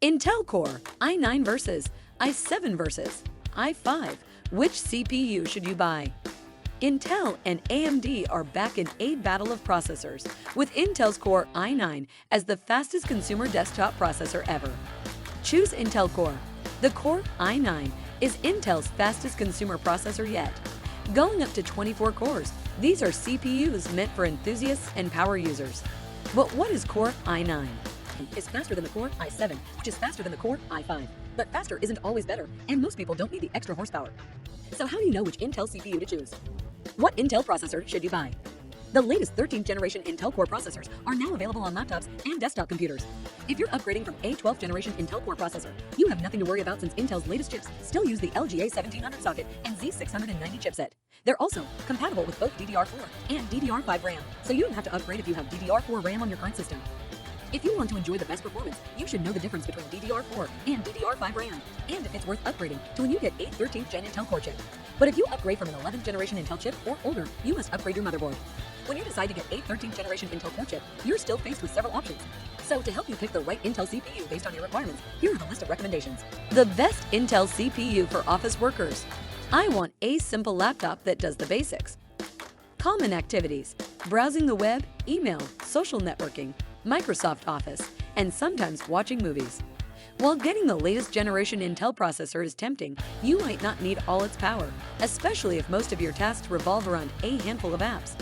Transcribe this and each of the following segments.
Intel Core i9 versus i7 versus i5. Which CPU should you buy? Intel and AMD are back in a battle of processors, with Intel's Core i9 as the fastest consumer desktop processor ever. Choose Intel Core. The Core i9 is Intel's fastest consumer processor yet. Going up to 24 cores, these are CPUs meant for enthusiasts and power users. But what is Core i9? Is faster than the Core i7, which is faster than the Core i5. But faster isn't always better, and most people don't need the extra horsepower. So how do you know which Intel CPU to choose? What Intel processor should you buy? The latest 13th generation Intel Core processors are now available on laptops and desktop computers. If you're upgrading from a 12th generation Intel Core processor, you have nothing to worry about since Intel's latest chips still use the LGA 1700 socket and Z690 chipset. They're also compatible with both DDR4 and DDR5 RAM, so you don't have to upgrade if you have DDR4 RAM on your current system. If you want to enjoy the best performance, you should know the difference between DDR4 and DDR5 RAM, and if it's worth upgrading to a new get 8th 13th Gen Intel Core chip. But if you upgrade from an 11th generation Intel chip or older, you must upgrade your motherboard. When you decide to get 8th 13th generation Intel Core chip, you're still faced with several options. So to help you pick the right Intel CPU based on your requirements, here are the list of recommendations. The best Intel CPU for office workers. I want a simple laptop that does the basics. Common activities: browsing the web, email, social networking, Microsoft Office, and sometimes watching movies. While getting the latest generation Intel processor is tempting, you might not need all its power, especially if most of your tasks revolve around a handful of apps.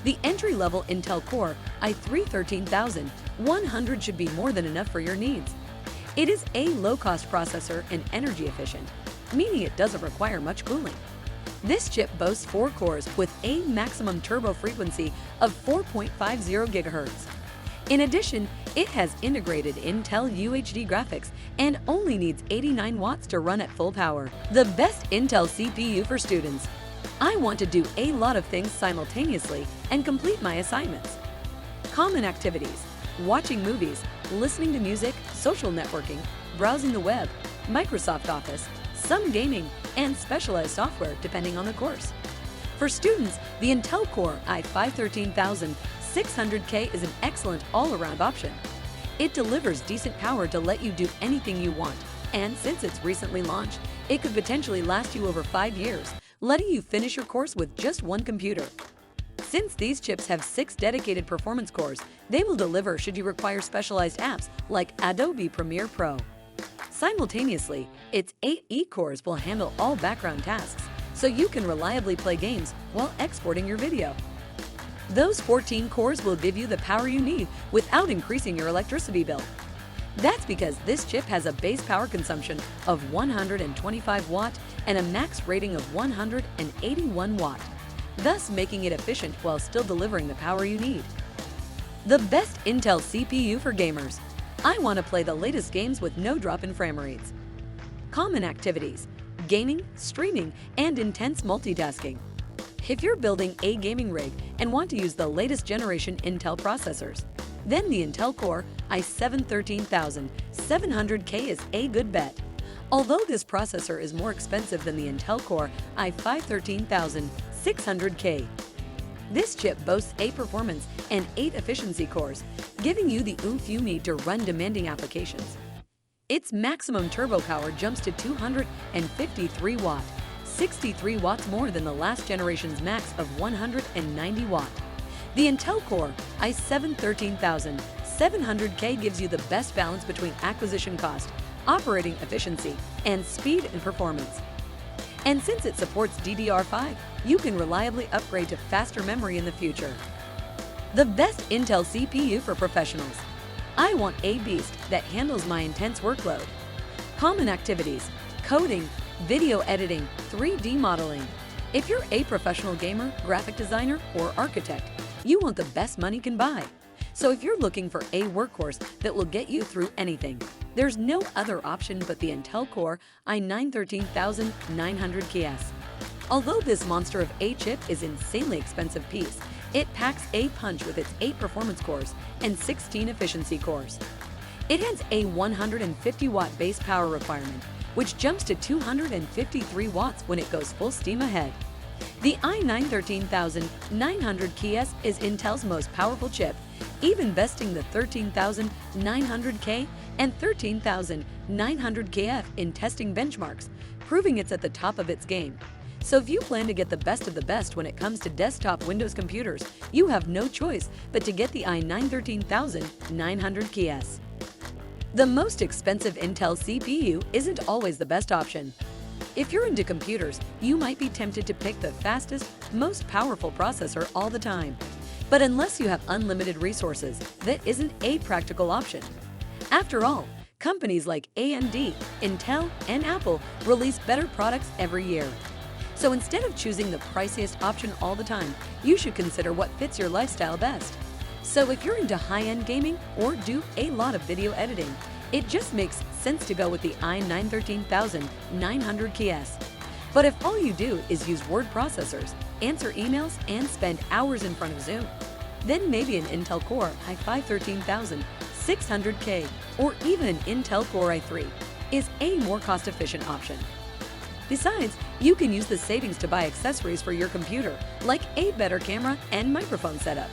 The entry-level Intel Core i3 13100 should be more than enough for your needs. It is a low-cost processor and energy efficient, meaning it doesn't require much cooling. This chip boasts 4 cores with a maximum turbo frequency of 4.50 GHz. In addition, it has integrated Intel UHD graphics and only needs 89 watts to run at full power. The best Intel CPU for students. I want to do a lot of things simultaneously and complete my assignments. Common activities: watching movies, listening to music, social networking, browsing the web, Microsoft Office, some gaming, and specialized software depending on the course. For students, the Intel Core i5 13600K is an excellent all-around option. It delivers decent power to let you do anything you want, and since it's recently launched, it could potentially last you over 5 years, letting you finish your course with just one computer. Since these chips have 6 dedicated performance cores, they will deliver should you require specialized apps like Adobe Premiere Pro. Simultaneously, its 8 E-cores will handle all background tasks, so you can reliably play games while exporting your video. Those 14 cores will give you the power you need without increasing your electricity bill. That's because this chip has a base power consumption of 125 watt and a max rating of 181 watt, thus making it efficient while still delivering the power you need. The best Intel CPU for gamers. I want to play the latest games with no drop in frame rates. Common activities: gaming, streaming, and intense multitasking. If you're building a gaming rig and want to use the latest generation Intel processors, then the Intel Core i7 13700K is a good bet. Although this processor is more expensive than the Intel Core i5 13600K. This chip boasts 8 performance and 8 efficiency cores, giving you the oomph you need to run demanding applications. Its maximum turbo power jumps to 253 watt, 63 watts more than the last generation's max of 190 watt. The Intel Core i7 13700K gives you the best balance between acquisition cost, operating efficiency, and speed and performance. And since it supports DDR5, you can reliably upgrade to faster memory in the future. The best Intel CPU for professionals. I want a beast that handles my intense workload. Common activities: coding, video editing, 3D modeling. If you're a professional gamer, graphic designer, or architect, you want the best money can buy. So if you're looking for a workhorse that will get you through anything, there's no other option but the Intel Core i9 13900KS. Although this monster of a chip is an insanely expensive piece, it packs a punch with its 8 performance cores and 16 efficiency cores. It has a 150 watt base power requirement, which jumps to 253 watts when it goes full steam ahead. The i9 13900KS is Intel's most powerful chip, even besting the 13900K and 13,900 kF in testing benchmarks, proving it's at the top of its game. So if you plan to get the best of the best when it comes to desktop Windows computers, you have no choice but to get the i9 13900 KS. The most expensive Intel CPU isn't always the best option. If you're into computers, you might be tempted to pick the fastest, most powerful processor all the time. But unless you have unlimited resources, that isn't a practical option. After all, companies like AMD, Intel, and Apple release better products every year. So instead of choosing the priciest option all the time, you should consider what fits your lifestyle best. So if you're into high-end gaming or do a lot of video editing, it just makes sense to go with the i9 13900 KS. But if all you do is use word processors, answer emails, and spend hours in front of Zoom, then maybe an Intel Core i5 13600K or even an Intel Core i3 is a more cost-efficient option. Besides, you can use the savings to buy accessories for your computer, like a better camera and microphone setup.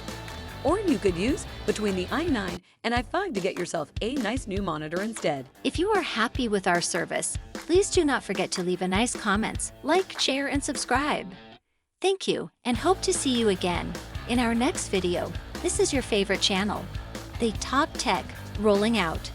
Or you could use between the i9 and i5 to get yourself a nice new monitor instead. If you are happy with our service, please do not forget to leave a nice comments, like, share, and subscribe. Thank you, and hope to see you again in our next video. This is your favorite channel, The Top Tech, rolling out.